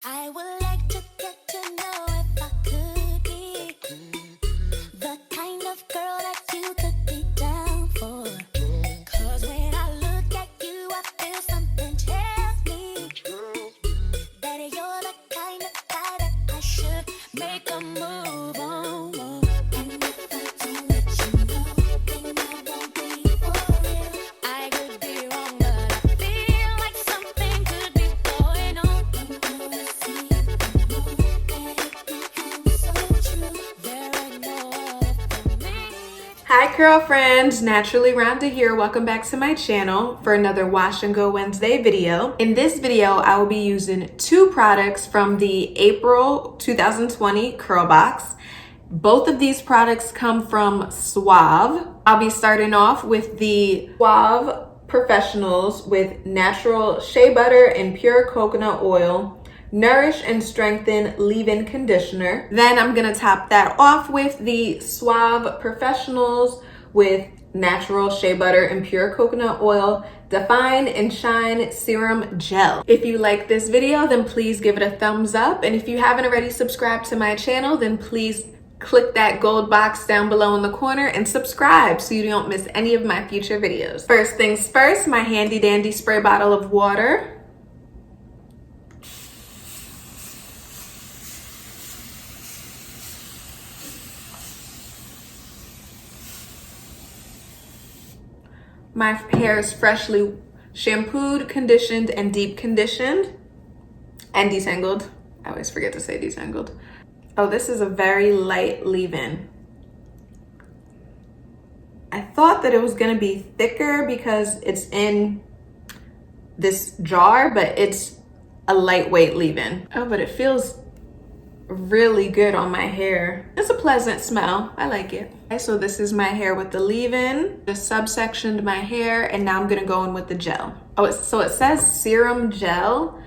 I would like to get to know if I could be the kind of girl that you could be down for. 'Cause when I look at you, I feel something tells me that you're the kind of guy that I should make a move on. And if I don't let you know, then I won't be for real. I could be wrong, but I feel like something could be going on. I'm gonna see it more, and it becomes so true. There ain't no other for me. Hi Curlfriends, NaturallyRonda here. Welcome back to my channel for another Wash and Go Wednesday video. In this video, I will be using two products from the April 2020 curlBOX. Both of these products come from Suave. I'll be starting off with the Suave Professionals with natural shea butter and pure coconut oil. Nourish and strengthen leave-in conditioner. Then I'm gonna top that off with the Suave Professionals with natural shea butter and pure coconut oil define and shine serum gel. If you like this video, then please give it a thumbs up, and if you haven't already subscribed to my channel, then please click that gold box down below in the corner and subscribe so you don't miss any of my future videos. First things first, my handy dandy spray bottle of water. My hair is freshly shampooed, conditioned, and deep conditioned and detangled. I always forget to say detangled. Oh, this is a very light leave-in. I thought that it was gonna be thicker because it's in this jar, but it's a lightweight leave-in. Oh, but it feels really good on my hair. It's a pleasant smell. I like it. Okay, so this is my hair with the leave-in. Just subsectioned my hair, and now I'm gonna go in with the gel. Oh, so it says serum gel,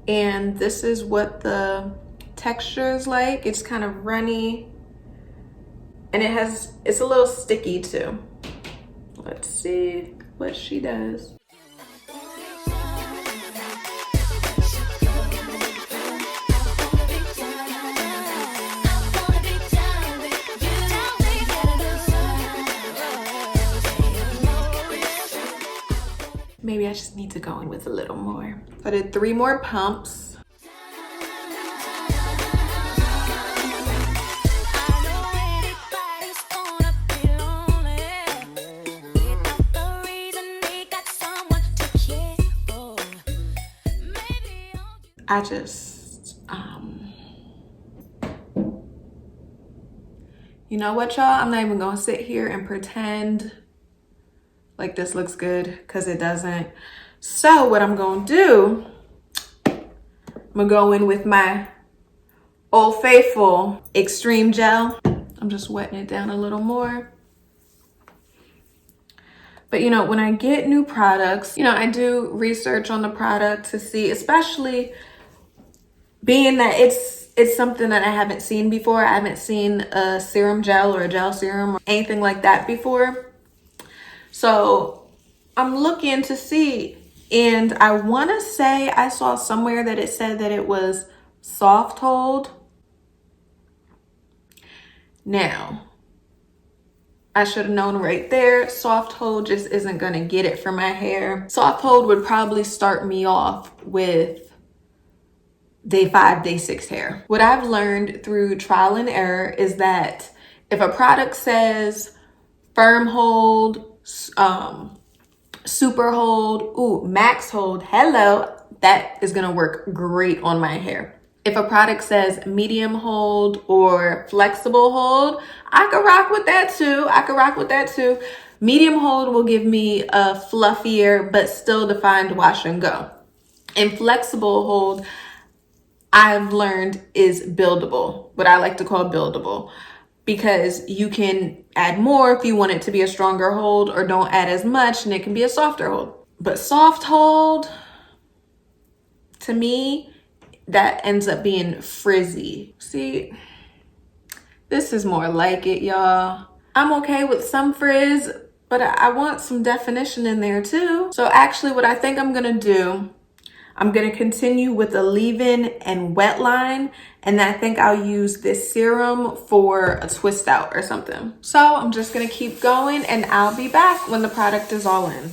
and this is what the texture is like. It's kind of runny, and it's a little sticky too. Let's see what she does. Maybe I just need to go in with a little more. I did 3 more pumps. I just, you know what, y'all? I'm not even gonna sit here and pretend like this looks good, because it doesn't. So what I'm gonna do, I'm gonna go in with my Old Faithful Extreme Gel. I'm just wetting it down a little more. But you know, when I get new products, you know, I do research on the product to see, especially being that it's something that I haven't seen before. I haven't seen a serum gel or a gel serum or anything like that before. So I'm looking to see, and I want to say I saw somewhere that it said that it was soft hold. Now, I should have known right there, soft hold just isn't going to get it for my hair. Soft hold would probably start me off with day 5, day 6 hair. What I've learned through trial and error is that if a product says firm hold, super hold, max hold, hello, that is gonna work great on my hair. If a product says medium hold or flexible hold, I could rock with that too. Medium hold will give me a fluffier but still defined wash and go. And flexible hold, I've learned, is buildable, what I like to call buildable, because you can add more if you want it to be a stronger hold, or don't add as much and it can be a softer hold. But soft hold, to me, that ends up being frizzy. See, this is more like it, y'all. I'm okay with some frizz, but I want some definition in there too. So actually what I think I'm gonna do, I'm gonna continue with the leave-in and wet line, and I think I'll use this serum for a twist out or something. So I'm just gonna keep going, and I'll be back when the product is all in.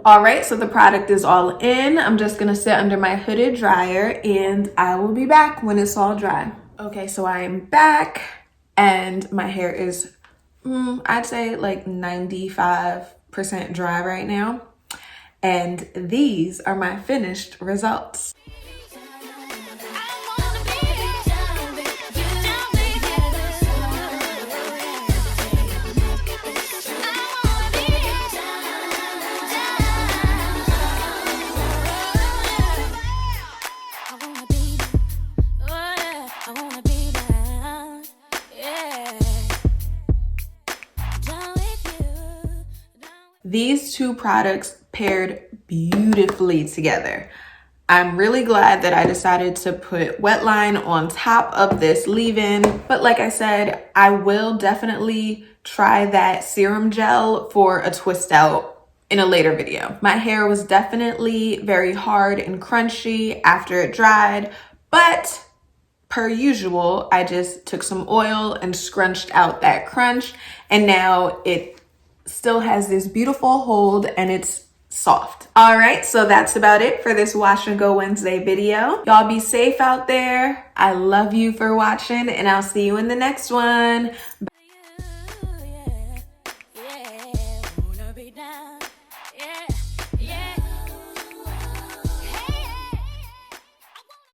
All right, so the product is all in. I'm just gonna sit under my hooded dryer and I will be back when it's all dry. Okay, so I am back and my hair is, I'd say like 95% dry right now. And these are my finished results. These two products paired beautifully together. I'm really glad that I decided to put wet line on top of this leave-in, but like I said, I will definitely try that serum gel for a twist out in a later video. My hair was definitely very hard and crunchy after it dried, but per usual, I just took some oil and scrunched out that crunch, and now it still has this beautiful hold and it's soft. All right, so that's about it for this Wash and Go Wednesday video. Y'all be safe out there. I love you for watching and I'll see you in the next one. Bye.